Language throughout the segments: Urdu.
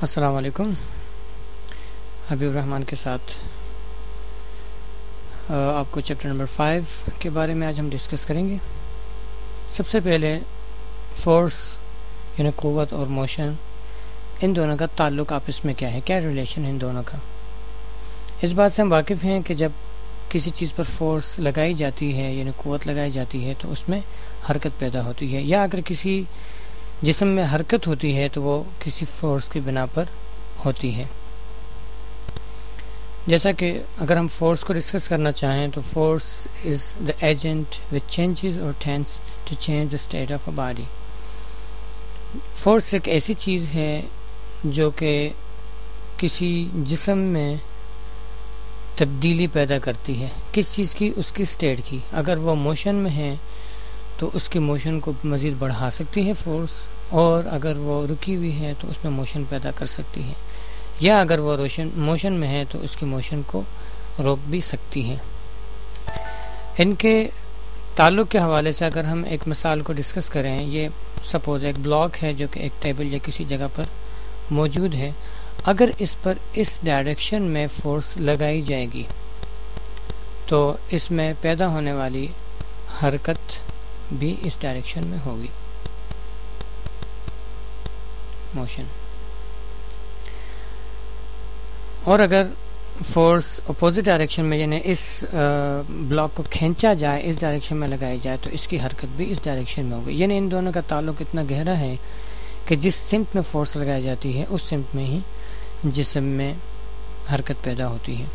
السلام علیکم. حبیب الرحمان کے ساتھ آپ کو چیپٹر نمبر 5 کے بارے میں آج ہم ڈسکس کریں گے. سب سے پہلے فورس یعنی قوت اور موشن، ان دونوں کا تعلق آپس میں کیا ہے، کیا ریلیشن ہے ان دونوں کا. اس بات سے ہم واقف ہیں کہ جب کسی چیز پر فورس لگائی جاتی ہے یعنی قوت لگائی جاتی ہے تو اس میں حرکت پیدا ہوتی ہے، یا اگر کسی جسم میں حرکت ہوتی ہے تو وہ کسی فورس کی بنا پر ہوتی ہے. جیسا کہ اگر ہم فورس کو ڈسکس کرنا چاہیں تو force is the agent which changes اور tends to change the state of a body. Force ایک ایسی چیز ہے جو کہ کسی جسم میں تبدیلی پیدا کرتی ہے. کس چیز کی؟ اس کی اسٹیٹ کی. اگر وہ موشن میں ہے تو اس کی موشن کو مزید بڑھا سکتی ہے فورس، اور اگر وہ رکی ہوئی ہے تو اس میں موشن پیدا کر سکتی ہے، یا اگر وہ موشن میں ہے تو اس کی موشن کو روک بھی سکتی ہے. ان کے تعلق کے حوالے سے اگر ہم ایک مثال کو ڈسکس کریں، یہ سپوز ایک بلاک ہے جو کہ ایک ٹیبل یا کسی جگہ پر موجود ہے. اگر اس پر اس ڈائریکشن میں فورس لگائی جائے گی تو اس میں پیدا ہونے والی حرکت بھی اس ڈائریکشن میں ہوگی، موشن. اور اگر فورس اپوزٹ ڈائریکشن میں یعنی اس بلاک کو کھینچا جائے، اس ڈائریکشن میں لگائی جائے تو اس کی حرکت بھی اس ڈائریکشن میں ہوگی. یعنی ان دونوں کا تعلق اتنا گہرا ہے کہ جس سمت میں فورس لگائی جاتی ہے اس سمت میں ہی جسم میں حرکت پیدا ہوتی ہے.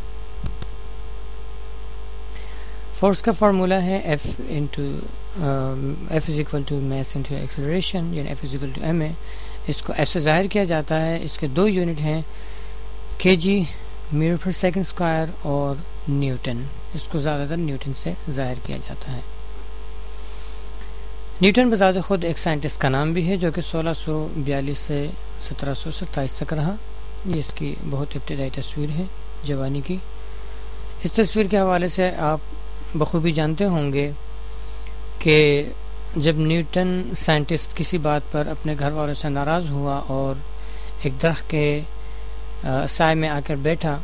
فورس کا فارمولا ہے F is equal to mass into acceleration، یعنی F is equal to ma. اس کو ایسے ظاہر کیا جاتا ہے، اس کے دو یونٹ ہیں kg metre per second square اور نیوٹن. اس کو زیادہ تر نیوٹن سے ظاہر کیا جاتا ہے. نیوٹن بذات خود ایک سائنٹسٹ کا نام بھی ہے جو کہ 1642 سے 1727 تک رہا. یہ اس کی بہت ابتدائی تصویر ہے جوانی کی. اس تصویر کے حوالے سے آپ بخوبی جانتے ہوں گے کہ جب نیوٹن سائنٹسٹ کسی بات پر اپنے گھر والوں سے ناراض ہوا اور ایک درخت کے سائے میں آ کر بیٹھا،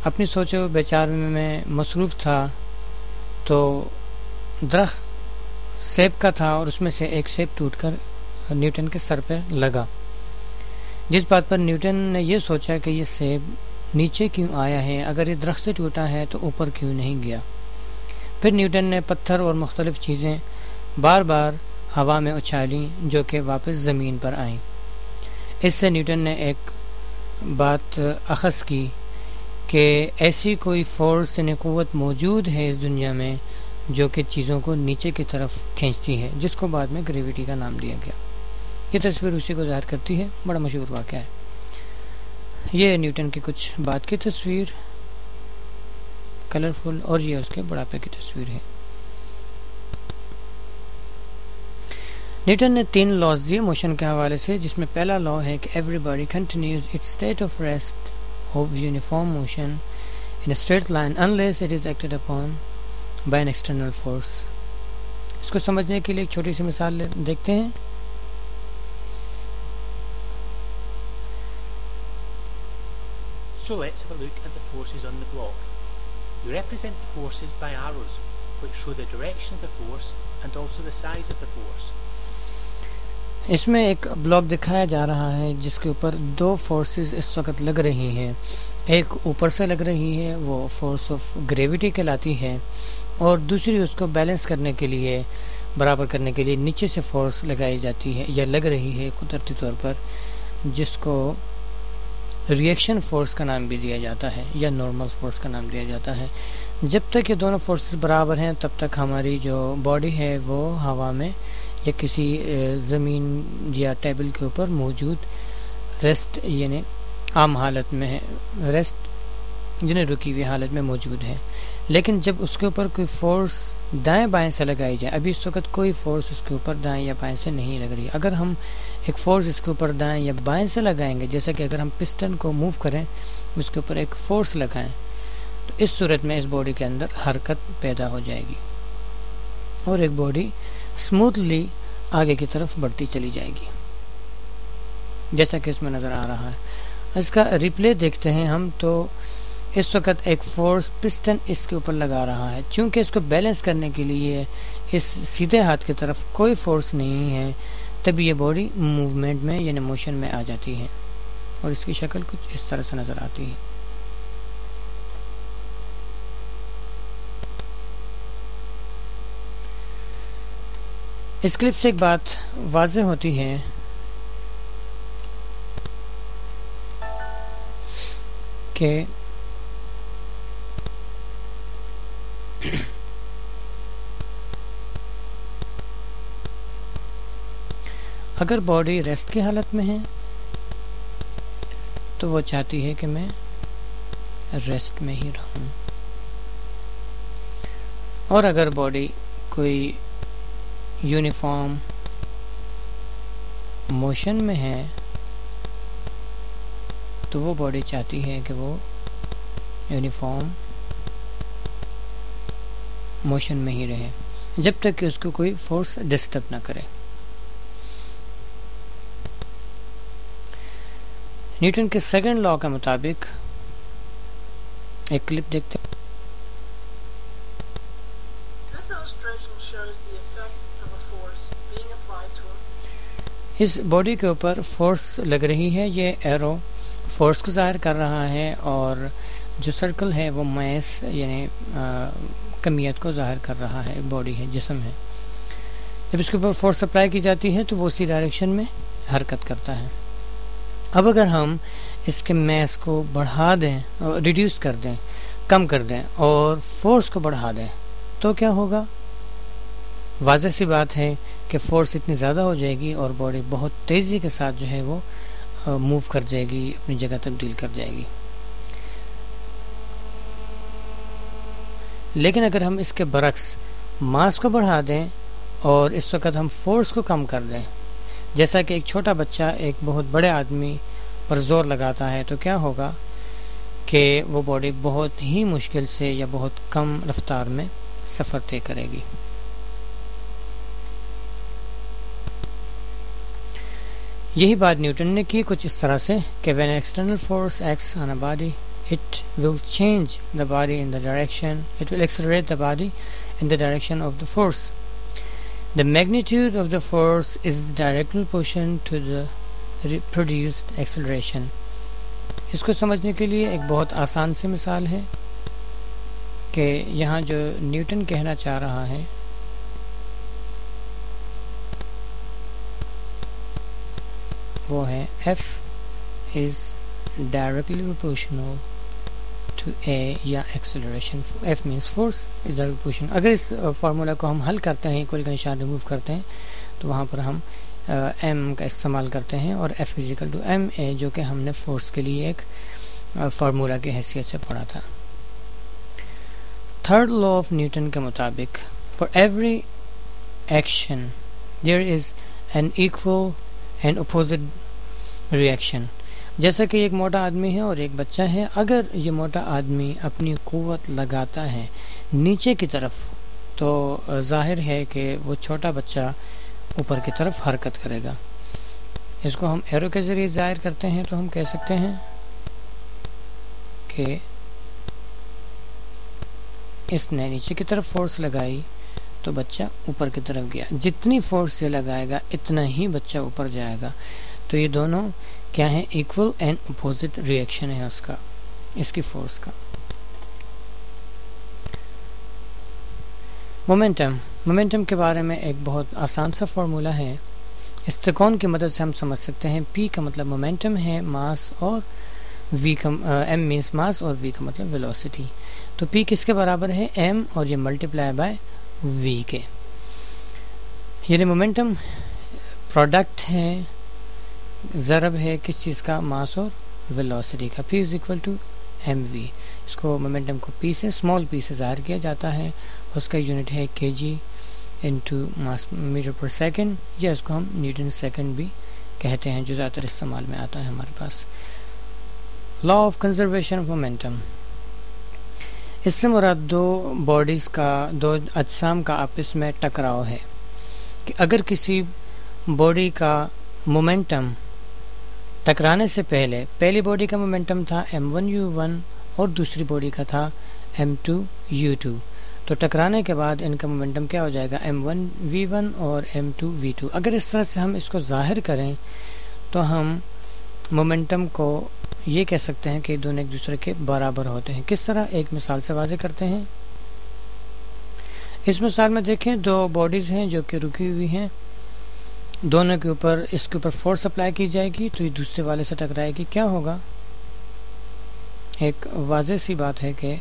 اپنی سوچ و بچار میں مصروف تھا، تو درخت سیب کا تھا اور اس میں سے ایک سیب ٹوٹ کر نیوٹن کے سر پہ لگا. جس بات پر نیوٹن نے یہ سوچا کہ یہ سیب نیچے کیوں آیا ہے، اگر یہ درخت سے ٹوٹا ہے تو اوپر کیوں نہیں گیا. پھر نیوٹن نے پتھر اور مختلف چیزیں بار بار ہوا میں اچھالیں جو کہ واپس زمین پر آئیں. اس سے نیوٹن نے ایک بات اخذ کی کہ ایسی کوئی فورس یعنی قوت موجود ہے اس دنیا میں جو کہ چیزوں کو نیچے کی طرف کھینچتی ہے، جس کو بعد میں گریویٹی کا نام دیا گیا. یہ تصویر اسی کو ظاہر کرتی ہے، بڑا مشہور واقعہ ہے. یہ نیوٹن کی کچھ بعد کی تصویر کلرفل، اور یہ اس کے بڑھاپے کی تصویر ہے. نیوٹن نے 3 لاز دیے موشن کے حوالے سے، جس میں پہلا لا ہے کہ every body continues its state of rest of uniform motion in a straight line unless it is acted upon by an external force. اس کو سمجھنے کے لیے ایک چھوٹی سی مثال دیکھتے ہیں. So let's have a look at the forces on the block. We represent the forces by arrows, which show the direction of the force and also the size of the force. اس میں ایک بلاک دکھایا جا رہا ہے جس کے اوپر 2 فورسز اس وقت لگ رہی ہیں. ایک اوپر سے لگ رہی ہے، وہ فورس آف گریویٹی کہلاتی ہے، اور دوسری اس کو بیلنس کرنے کے لیے، برابر کرنے کے لیے نیچے سے فورس لگائی جاتی ہے یا لگ رہی ہے قدرتی طور پر، جس کو ریئیکشن فورس کا نام بھی دیا جاتا ہے یا نارمل فورس کا نام دیا جاتا ہے. جب تک یہ دونوں فورسز برابر ہیں تب تک ہماری جو باڈی ہے وہ ہوا میں یا کسی زمین یا ٹیبل کے اوپر موجود ریسٹ یعنی عام حالت میں ہے، ریسٹ یعنی رکی ہوئی حالت میں موجود ہے. لیکن جب اس کے اوپر کوئی فورس دائیں بائیں سے لگائی جائے، ابھی اس وقت کوئی فورس اس کے اوپر دائیں یا بائیں سے نہیں لگ رہی، اگر ہم ایک فورس اس کے اوپر دائیں یا بائیں سے لگائیں گے، جیسا کہ اگر ہم پسٹن کو موو کریں، اس کے اوپر ایک فورس لگائیں، تو اس صورت میں اس باڈی کے اندر حرکت پیدا ہو جائے گی اور ایک باڈی اسموتھلی آگے کی طرف بڑھتی چلی جائے گی. جیسا کہ اس میں نظر آ رہا ہے. اس کا ریپلے دیکھتے ہیں ہم تو اس وقت ایک فورس پسٹن اس کے اوپر لگا رہا ہے. چونکہ اس کو بیلنس کرنے کے لیے اس سیدھے ہاتھ کی طرف کوئی فورس نہیں ہے، تبھی یہ باڈی موومنٹ میں یعنی موشن میں آ جاتی ہے، اور اس کی شکل کچھ اس طرح سے نظر آتی ہے. اس کلپ سے ایک بات واضح ہوتی ہے کہ اگر باڈی ریسٹ کی حالت میں ہے تو وہ چاہتی ہے کہ میں ریسٹ میں ہی رہوں، اور اگر باڈی کوئی یونیفارم موشن میں ہے تو وہ باڈی چاہتی ہے کہ وہ یونیفارم موشن میں ہی رہے جب تک کہ اس کو کوئی فورس ڈسٹرب نہ کرے. نیوٹن کے سیکنڈ لا کے مطابق ایک کلپ دیکھتے ہیں. اس باڈی کے اوپر فورس لگ رہی ہے، یہ ایرو فورس کو ظاہر کر رہا ہے، اور جو سرکل ہے وہ میس یعنی کمیت کو ظاہر کر رہا ہے. باڈی ہے، جسم ہے. جب اس کے اوپر فورس اپلائی کی جاتی ہے تو وہ اسی ڈائریکشن میں حرکت کرتا ہے. اب اگر ہم اس کے میس کو بڑھا دیں، ریڈیوس کر دیں، کم کر دیں، اور فورس کو بڑھا دیں تو کیا ہوگا؟ واضح سی بات ہے کہ فورس اتنی زیادہ ہو جائے گی اور باڈی بہت تیزی کے ساتھ جو ہے وہ موو کر جائے گی، اپنی جگہ تبدیل کر جائے گی. لیکن اگر ہم اس کے برعکس ماس کو بڑھا دیں اور اس وقت ہم فورس کو کم کر دیں، جیسا کہ ایک چھوٹا بچہ ایک بہت بڑے آدمی پر زور لگاتا ہے، تو کیا ہوگا کہ وہ باڈی بہت ہی مشکل سے یا بہت کم رفتار میں سفر طے کرے گی. یہی بات نیوٹن نے کی کچھ اس طرح سے کہ when an external force acts on a body, it will change the body in the direction, it will accelerate the body in the direction of the force. The magnitude of the force is direct proportion to the produced acceleration. اس کو سمجھنے کے لیے ایک بہت آسان سی مثال ہے کہ یہاں جو نیوٹن کہنا چاہ رہا ہے وہ ہے F is directly proportional to A یا acceleration. F means force is directly proportional. اگر اس فارمولا کو ہم حل کرتے ہیں، کوئی کا نشان ریموو کرتے ہیں، تو وہاں پر ہم M کا استعمال کرتے ہیں، اور F is equal to MA جو کہ ہم نے فورس کے لیے ایک فارمولا کی حیثیت سے پڑھا تھا. تھرڈ لا آف نیوٹن کے مطابق for every action there is an equal and opposite reaction. جیسا کہ ایک موٹا آدمی ہے اور ایک بچہ ہے، اگر یہ موٹا آدمی اپنی قوت لگاتا ہے نیچے کی طرف تو ظاہر ہے کہ وہ چھوٹا بچہ اوپر کی طرف حرکت کرے گا. اس کو ہم ایرو کے ذریعے ظاہر کرتے ہیں تو ہم کہہ سکتے ہیں کہ اس نے نیچے کی طرف فورس لگائی تو بچہ اوپر کی طرف گیا. جتنی فورس یہ لگائے گا اتنا ہی بچہ اوپر جائے گا. تو یہ دونوں کیا ہیں؟ ایکول اینڈ اپوزٹ ریئیکشن ہے اس کا، اس کی فورس کا. مومنٹم کے بارے میں ایک بہت آسان سا فارمولا ہے. استقون کی مدد سے ہم سمجھ سکتے ہیں. پی کا مطلب مومنٹم ہے، ماس، اور وی کا ایم مینس ماس، اور وی کا مطلب ویلوسٹی. تو پی کس کے برابر ہے؟ ایم، اور یہ ملٹیپلائی بائی وی کے. یعنی مومنٹم پروڈکٹ ہے، ضرب ہے کس چیز کا؟ ماس اور ویلوسٹی کا. پی از اکول ٹو ایم وی. اس کو مومنٹم کو پی سے، اسمال پی سے ظاہر کیا جاتا ہے. اس کا یونٹ ہے کے جی انٹو ماس میٹر پر سیکنڈ، یا اس کو ہم نیوٹن سیکنڈ بھی کہتے ہیں جو زیادہ تر استعمال میں آتا ہے ہمارے پاس. Law of conservation of momentum. اس سے مراد دو باڈیز کا، دو اجسام کا آپس میں ٹکراؤ ہے کہ اگر کسی باڈی کا مومنٹم ٹکرانے سے پہلے پہلی باڈی کا مومنٹم تھا m1u1 اور دوسری باڈی کا تھا m2u2. تو ٹکرانے کے بعد ان کا مومنٹم کیا ہو جائے گا m1v1 اور m2v2. اگر اس طرح سے ہم اس کو ظاہر کریں تو ہم مومنٹم کو یہ کہہ سکتے ہیں کہ دونوں ایک دوسرے کے برابر ہوتے ہیں. کس طرح؟ ایک مثال سے واضح کرتے ہیں. اس مثال میں دیکھیں دو باڈیز ہیں جو کہ رکی ہوئی ہیں، دونوں کے اوپر اس کے اوپر فورس اپلائی کی جائے گی تو یہ دوسرے والے سے ٹکرائے گی. کیا ہوگا؟ ایک واضح سی بات ہے کہ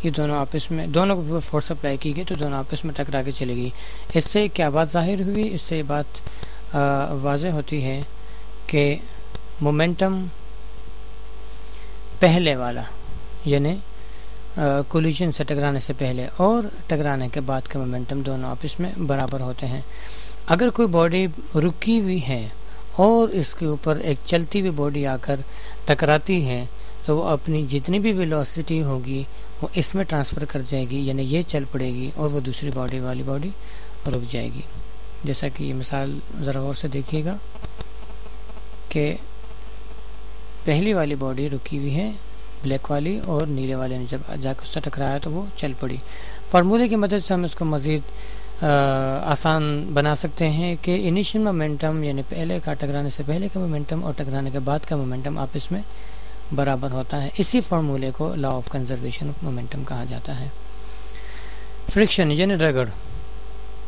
یہ دونوں آپس میں، دونوں کے اوپر فورس اپلائی کی گئی تو دونوں آپس میں ٹکرا کے چلے گی. اس سے کیا بات ظاہر ہوئی؟ اس سے یہ بات واضح ہوتی ہے کہ مومنٹم پہلے والا یعنی کولیجن سے ٹکرانے سے پہلے اور ٹکرانے کے بعد کے مومنٹم دونوں آپس میں برابر ہوتے ہیں. اگر کوئی باڈی رکی ہوئی ہے اور اس کے اوپر ایک چلتی ہوئی باڈی آ کر ٹکراتی ہے تو وہ اپنی جتنی بھی ویلوسٹی ہوگی وہ اس میں ٹرانسفر کر جائے گی، یعنی یہ چل پڑے گی اور وہ دوسری باڈی والی باڈی رک جائے گی. جیسا کہ یہ مثال ذرا غور سے دیکھیے گا کہ پہلی والی باڈی رکی ہوئی ہے بلیک والی، اور نیلے والے نے جب جا کے اس سے ٹکرایا تو وہ چل پڑی. فارمولے کی مدد سے ہم اس کو مزید آسان بنا سکتے ہیں کہ انیشیل مومنٹم یعنی پہلے کا ٹکرانے سے پہلے کا مومنٹم اور ٹکرانے کے بعد کا مومنٹم آپس میں برابر ہوتا ہے. اسی فارمولے کو لا آف کنزرویشن آف مومنٹم کہا جاتا ہے. فرکشن یعنی رگڑ.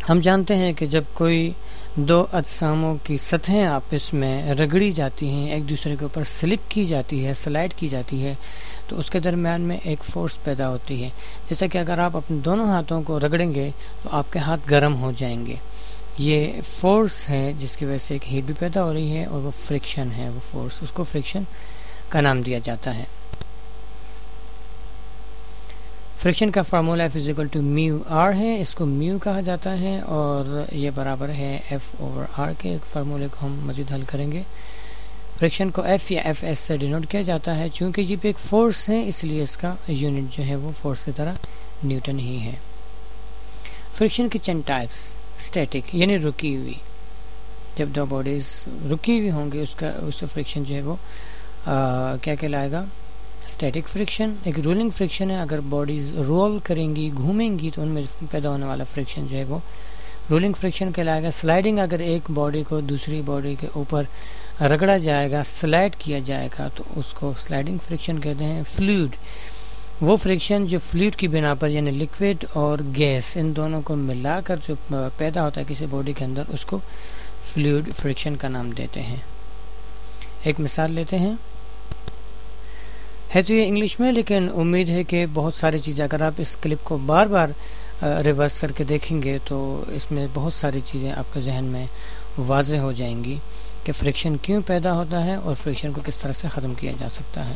ہم جانتے ہیں کہ جب کوئی دو اجساموں کی سطحیں آپس میں رگڑی جاتی ہیں، ایک دوسرے کے اوپر سلپ کی جاتی ہے، سلائڈ کی جاتی ہے، تو اس کے درمیان میں ایک فورس پیدا ہوتی ہے. جیسا کہ اگر آپ اپنے دونوں ہاتھوں کو رگڑیں گے تو آپ کے ہاتھ گرم ہو جائیں گے. یہ فورس ہے جس کی وجہ سے ایک ہیٹ بھی پیدا ہو رہی ہے اور وہ فرکشن ہے. وہ فورس، اس کو فرکشن کا نام دیا جاتا ہے. فرکشن کا فارمولا F=μr ہے، اس کو میو کہا جاتا ہے اور یہ برابر ہے F/r کے. ایک فارمولے کو ہم مزید حل کریں گے. فرکشن کو F یا Fs سے ڈینوٹ کیا جاتا ہے. چونکہ یہ بھی ایک فورس ہے اس لیے اس کا یونٹ جو ہے وہ فورس کی طرح نیوٹن ہی ہے. فرکشن کی چند ٹائپس. اسٹیٹک یعنی رکی ہوئی. جب دو باڈیز رکی ہوئی ہوں گی اس کا فرکشن جو ہے وہ کیا کہلائے گا؟ Static friction. ایک رولنگ فرکشن ہے. اگر باڈیز رول کریں گی، گھومیں گی تو ان میں پیدا ہونے والا فرکشن جو ہے وہ رولنگ فرکشن کہلائے گا. سلائڈنگ، اگر ایک باڈی کو دوسری باڈی کے اوپر رگڑا جائے گا، سلائڈ کیا جائے گا تو اس کو سلائڈنگ فرکشن کہتے ہیں. فلوئڈ، وہ فرکشن جو فلوئڈ کی بنا پر یعنی لکوڈ اور گیس ان دونوں کو ملا کر جو پیدا ہوتا ہے کسی باڈی کے اندر، اس کو فلوئڈ فرکشن کا نام دیتے ہیں. ایک مثال لیتے ہیں. ہے تو یہ انگلش میں، لیکن امید ہے کہ بہت ساری چیزیں اگر آپ اس کلپ کو بار بار ریورس کر کے دیکھیں گے تو اس میں بہت ساری چیزیں آپ کے ذہن میں واضح ہو جائیں گی کہ فرکشن کیوں پیدا ہوتا ہے اور فرکشن کو کس طرح سے ختم کیا جا سکتا ہے.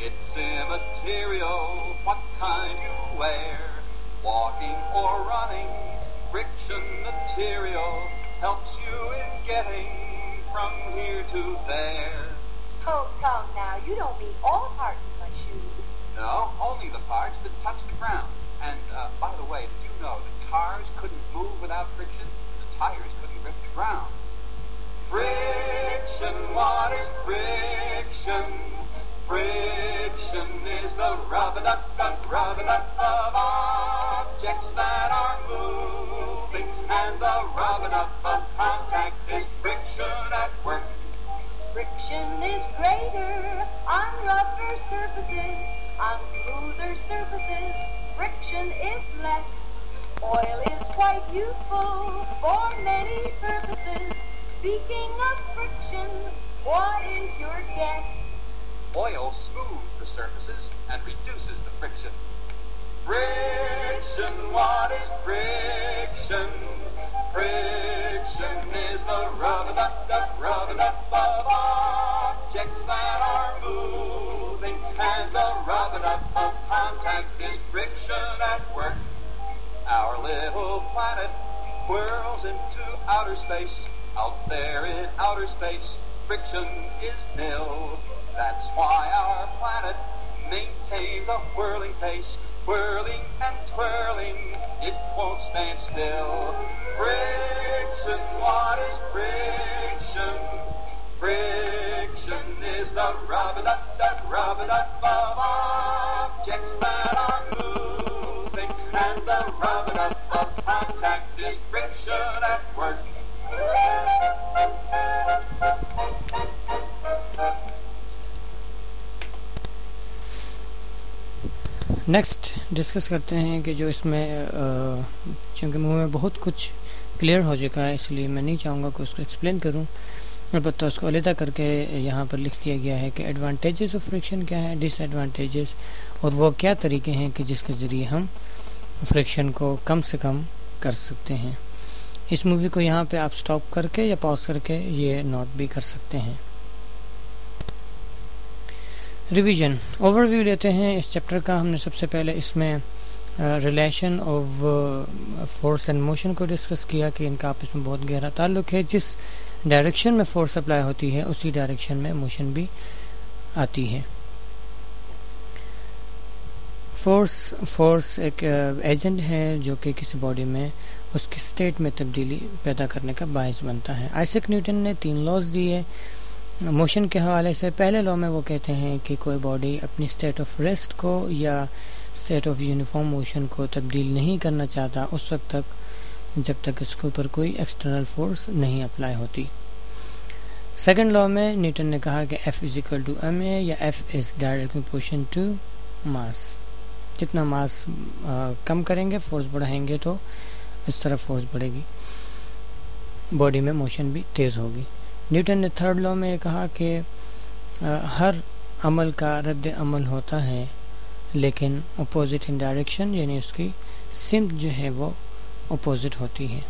It's immaterial what kind you wear. Walking or running, friction material helps you in getting from here to there. Oh, come now, you don't mean all parts of my shoes. No, only the parts that touch the ground. And, by the way, did you know that cars couldn't move without friction? The tires couldn't grip the ground. Friction, what is friction? Friction is the rubbing up of objects that are moving, and the rubbing up of contact is friction at work. Friction is greater on rougher surfaces, on smoother surfaces, friction is less. Oil is quite useful for many purposes. Speaking of friction, what is your guess? Oil smooths the surfaces and reduces the friction. Friction, what is friction? Friction is the outer space. Out there in outer space, friction is nil. That's why our planet maintains a whirling pace. Whirling and twirling, it won't stand still. Friction, what is friction? Friction is the rub-a-dub-dub, rub-a-dub of objects that are moving, and the rub-a-dub of contact is friction at work. Next discuss کرتے ہیں کہ جو اس میں چونکہ منہ میں بہت کچھ کلیئر ہو چکا ہے، اس لیے میں نہیں چاہوں گا کہ اس کو ایکسپلین کروں، البتہ اس کو علیحدہ کر کے یہاں پر لکھ دیا گیا ہے کہ ایڈوانٹیجز آف فرکشن کیا ہے، ڈس ایڈوانٹیجز، اور وہ کیا طریقے ہیں کہ جس کے ذریعے ہم فرکشن کو کم سے کم کر سکتے ہیں۔ اس مووی کو یہاں پہ آپ سٹاپ کر کے یا پاز کر کے یہ نوٹ بھی کر سکتے ہیں۔ ریویژن اوور ویو لیتے ہیں اس چیپٹر کا۔ ہم نے سب سے پہلے اس میں relation of force and motion کو ڈسکس کیا کہ ان کا آپس میں بہت گہرا تعلق ہے، جس ڈائریکشن میں فورس اپلائی ہوتی ہے اسی ڈائریکشن میں موشن بھی آتی ہے۔ فورس ایک ایجنٹ ہے جو کہ کسی باڈی میں اس کی اسٹیٹ میں تبدیلی پیدا کرنے کا باعث بنتا ہے۔ آئزیک نیوٹن نے 3 لاز دیے موشن کے حوالے سے۔ پہلے لا میں وہ کہتے ہیں کہ کوئی باڈی اپنی اسٹیٹ آف ریسٹ کو یا اسٹیٹ آف یونیفارم موشن کو تبدیل نہیں کرنا چاہتا اس وقت تک جب تک اس کے اوپر کوئی ایکسٹرنل فورس نہیں اپلائی ہوتی۔ سیکنڈ لا میں نیوٹن نے کہا کہ F = ma یا F is direct proportion to mass۔ جتنا ماس کم کریں گے، فورس بڑھائیں گے تو اس طرح فورس بڑھے گی، باڈی میں موشن بھی تیز ہوگی۔ نیوٹن نے تھرڈ لا میں یہ کہا کہ ہر عمل کا رد عمل ہوتا ہے لیکن اپوزٹ ان ڈائریکشن، یعنی اس کی سمت جو ہے وہ اپوزٹ ہوتی ہے۔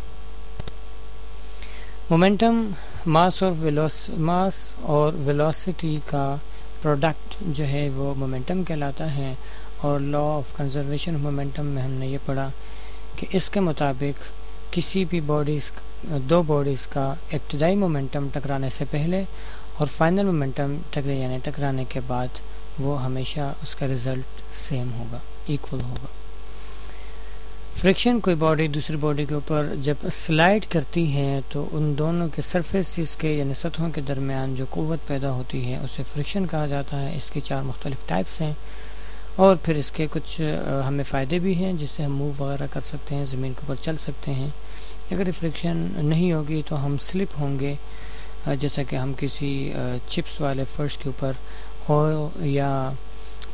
مومنٹم ماس اور ویلوسٹی کا پروڈکٹ جو ہے وہ مومنٹم کہلاتا ہے، اور لا آف کنزرویشن آف مومنٹم میں ہم نے یہ پڑھا کہ اس کے مطابق کسی بھی دو باڈیز کا ابتدائی مومنٹم ٹکرانے سے پہلے اور فائنل مومنٹم ٹکرانے کے بعد وہ ہمیشہ اس کا رزلٹ سیم ہوگا، ایکول ہوگا۔ فرکشن، کوئی باڈی دوسری باڈی کے اوپر جب سلائڈ کرتی ہے تو ان دونوں کے سرفیسز کے یعنی سطحوں کے درمیان جو قوت پیدا ہوتی ہے اسے فرکشن کہا جاتا ہے۔ اس کی 4 مختلف ٹائپس ہیں، اور پھر اس کے کچھ ہمیں فائدے بھی ہیں، جس سے ہم موو وغیرہ کر سکتے ہیں، زمین کے اوپر چل سکتے ہیں۔ اگر فرکشن نہیں ہوگی تو ہم سلپ ہوں گے، جیسا کہ ہم کسی چپس والے فرش کے اوپر اور یا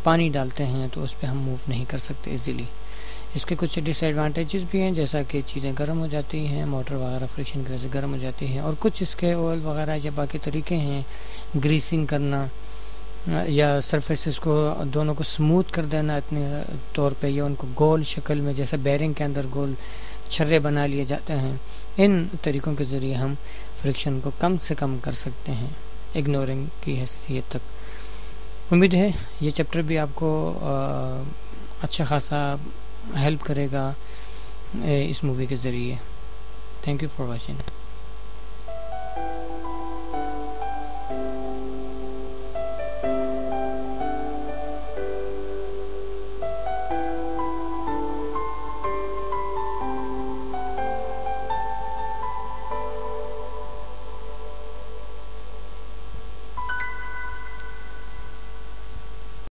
پانی ڈالتے ہیں تو اس پہ ہم موو نہیں کر سکتے ایزیلی۔ اس کے کچھ ڈس ایڈوانٹیجز بھی ہیں، جیسا کہ چیزیں گرم ہو جاتی ہیں، موٹر وغیرہ فرکشن کی وجہ سے گرم ہو جاتی ہیں، اور کچھ اس کے آئل وغیرہ یا باقی طریقے ہیں، گریسنگ کرنا یا سرفیسز کو دونوں کو سموتھ کر دینا اتنے طور پہ، یا ان کو گول شکل میں جیسے بیرنگ کے اندر گول چھرے بنا لیے جاتے ہیں۔ ان طریقوں کے ذریعے ہم فرکشن کو کم سے کم کر سکتے ہیں، اگنورنگ کی حیثیت تک۔ امید ہے یہ چیپٹر بھی آپ کو اچھا خاصا ہیلپ کرے گا اس مووی کے ذریعے۔ Thank you for watching.